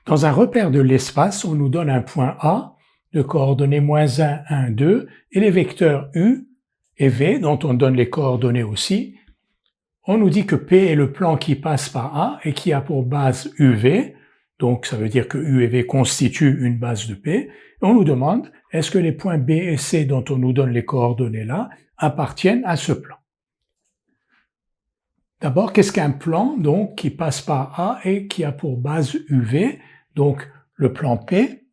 Dans un repère de l'espace, on nous donne un point A de coordonnées -1, 1, 2 et les vecteurs U et V dont on donne les coordonnées aussi. On nous dit que P est le plan qui passe par A et qui a pour base UV, donc ça veut dire que U et V constituent une base de P. Et on nous demande est-ce que les points B et C dont on nous donne les coordonnées là appartiennent à ce plan. D'abord, qu'est-ce qu'un plan donc qui passe par A et qui a pour base UV? Donc le plan P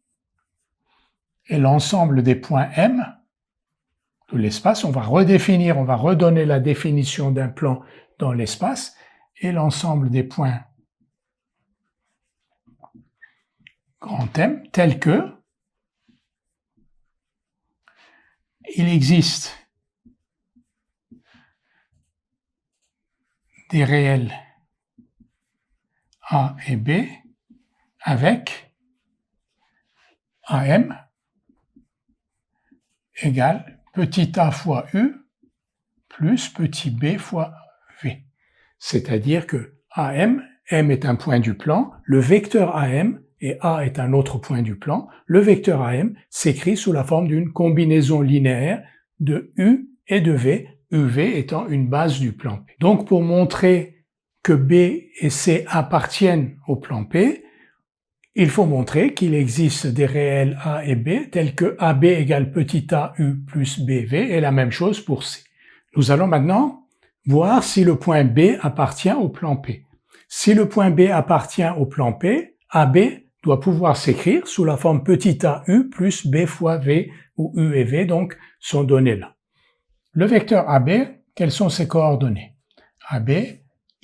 est l'ensemble des points M de l'espace. On va redonner la définition d'un plan dans l'espace et l'ensemble des points grand M tels que il existe des réels A et B avec AM égale petit a fois U plus petit b fois V. C'est-à-dire que AM, M est un point du plan, le vecteur AM et A est un autre point du plan, le vecteur AM s'écrit sous la forme d'une combinaison linéaire de U et de V, UV étant une base du plan P. Donc pour montrer que B et C appartiennent au plan P, il faut montrer qu'il existe des réels A et B tels que AB égale petit a U plus BV et la même chose pour C. Nous allons maintenant voir si le point B appartient au plan P. Si le point B appartient au plan P, AB doit pouvoir s'écrire sous la forme petit a U plus B fois V, où U et V donc sont donnés là. Le vecteur AB, quelles sont ses coordonnées? AB,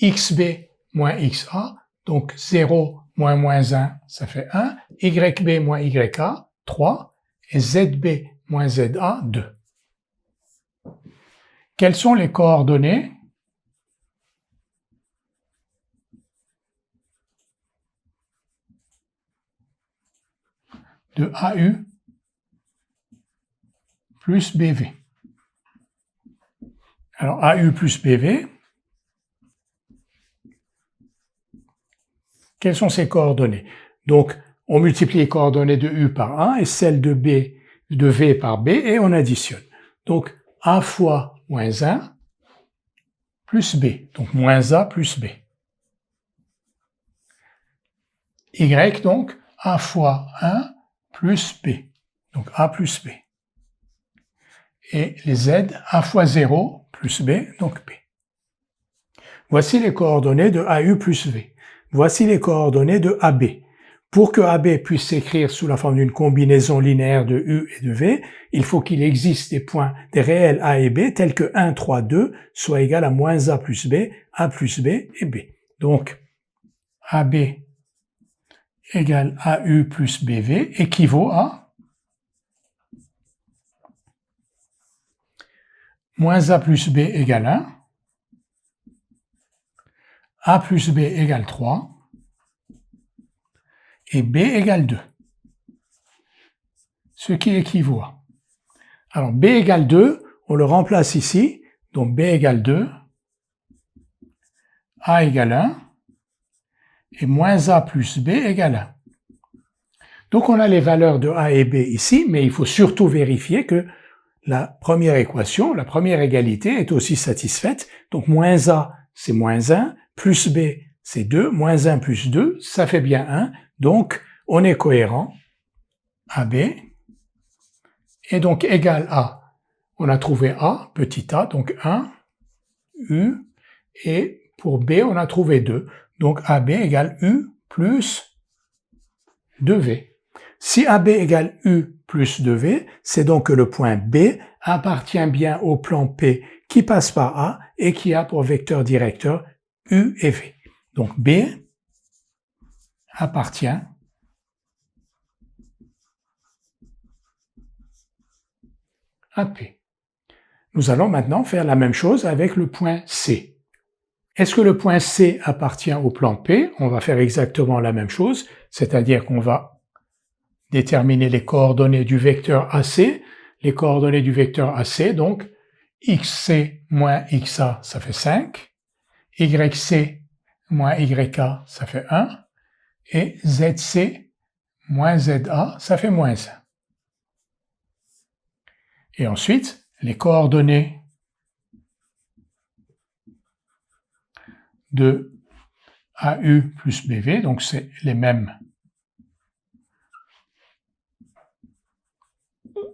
XB moins XA, donc 0 moins -1, ça fait 1, YB moins YA, 3, et ZB moins ZA, 2. Quelles sont les coordonnées de AU plus BV? Alors AU plus BV, quelles sont ses coordonnées? Donc on multiplie les coordonnées de U par 1 et celles de V par B et on additionne. Donc A fois -1 plus B, donc -A plus B. Y donc A fois 1 plus B, donc A plus B. Et les Z, A fois 0 plus B, donc B. Voici les coordonnées de AU plus V. Voici les coordonnées de AB. Pour que AB puisse s'écrire sous la forme d'une combinaison linéaire de U et de V, il faut qu'il existe des réels A et B tels que 1, 3, 2 soit égal à -A plus B et B. Donc, AB égale AU plus BV équivaut à -A plus B égale 1, A plus B égale 3, et B égale 2. Ce qui équivaut à... Alors B égale 2, on le remplace ici, donc B égale 2, A égale 1, et -A plus B égale 1. Donc on a les valeurs de A et B ici, mais il faut surtout vérifier que la première équation, la première égalité est aussi satisfaite. Donc -A c'est -1, plus B c'est 2, -1 plus 2, ça fait bien 1. Donc on est cohérent. AB est donc égal à, on a trouvé A, petit a, donc 1, U, et pour B on a trouvé 2. Donc AB égale U plus 2V. Si AB égale U plus 2V, c'est donc que le point B appartient bien au plan P qui passe par A et qui a pour vecteur directeur U et V. Donc B appartient à P. Nous allons maintenant faire la même chose avec le point C. Est-ce que le point C appartient au plan P? On va faire exactement la même chose, c'est-à-dire qu'on va déterminer les coordonnées du vecteur AC. Les coordonnées du vecteur AC, donc XC moins XA, ça fait 5, YC moins YK, ça fait 1, et ZC moins ZA, ça fait moins 1. Et ensuite, les coordonnées de AU plus BV, donc c'est les mêmes,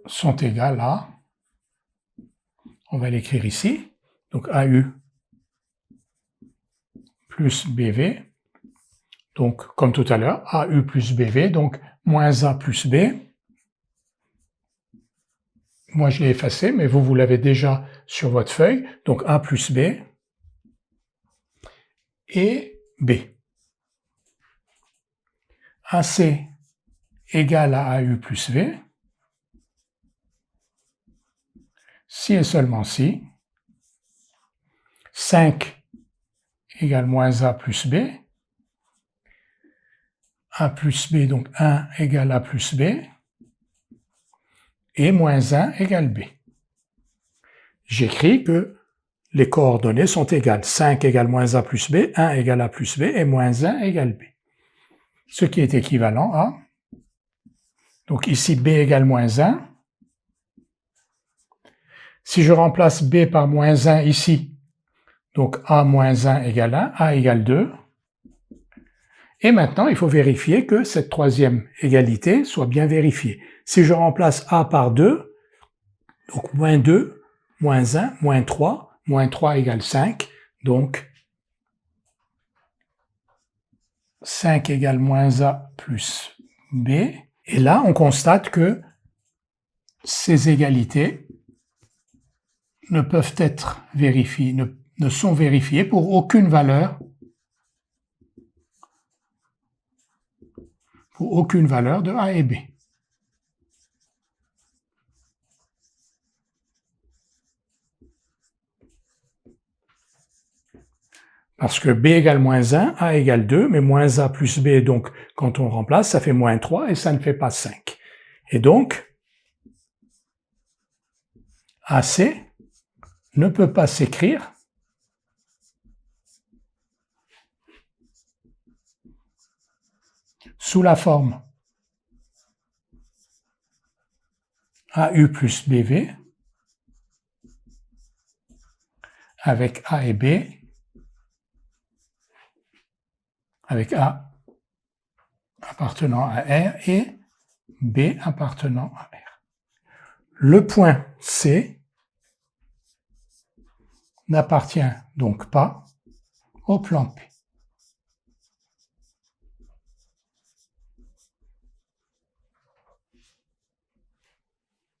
sont égales à, on va l'écrire ici, donc AU plus BV, donc comme tout à l'heure, AU plus BV, donc moins A plus B. Moi je l'ai effacé, mais vous l'avez déjà sur votre feuille, donc A plus B et B. AC égale à AU plus V, si et seulement si, 5 égale moins A plus B, A plus B, donc 1 égale A plus B, et moins 1 égale B. J'écris que les coordonnées sont égales. 5 égale moins A plus B, 1 égale A plus B, et moins 1 égale B. Ce qui est équivalent à, donc ici B égale moins 1. Si je remplace B par moins 1 ici, donc A moins 1 égale 1, A égale 2. Et maintenant, il faut vérifier que cette troisième égalité soit bien vérifiée. Si je remplace A par 2, donc moins 2, moins 1, moins 3 égale 5, donc 5 égale moins A plus B. Et là, on constate que ces égalités ne peuvent être vérifiées, ne sont vérifiées pour aucune valeur de A et B. Parce que B égale moins 1, A égale 2, mais moins A plus B, donc quand on remplace, ça fait moins 3 et ça ne fait pas 5. Et donc, AC ne peut pas s'écrire sous la forme AU plus BV avec A et B, avec A appartenant à R et B appartenant à R. Le point C n'appartient donc pas au plan P.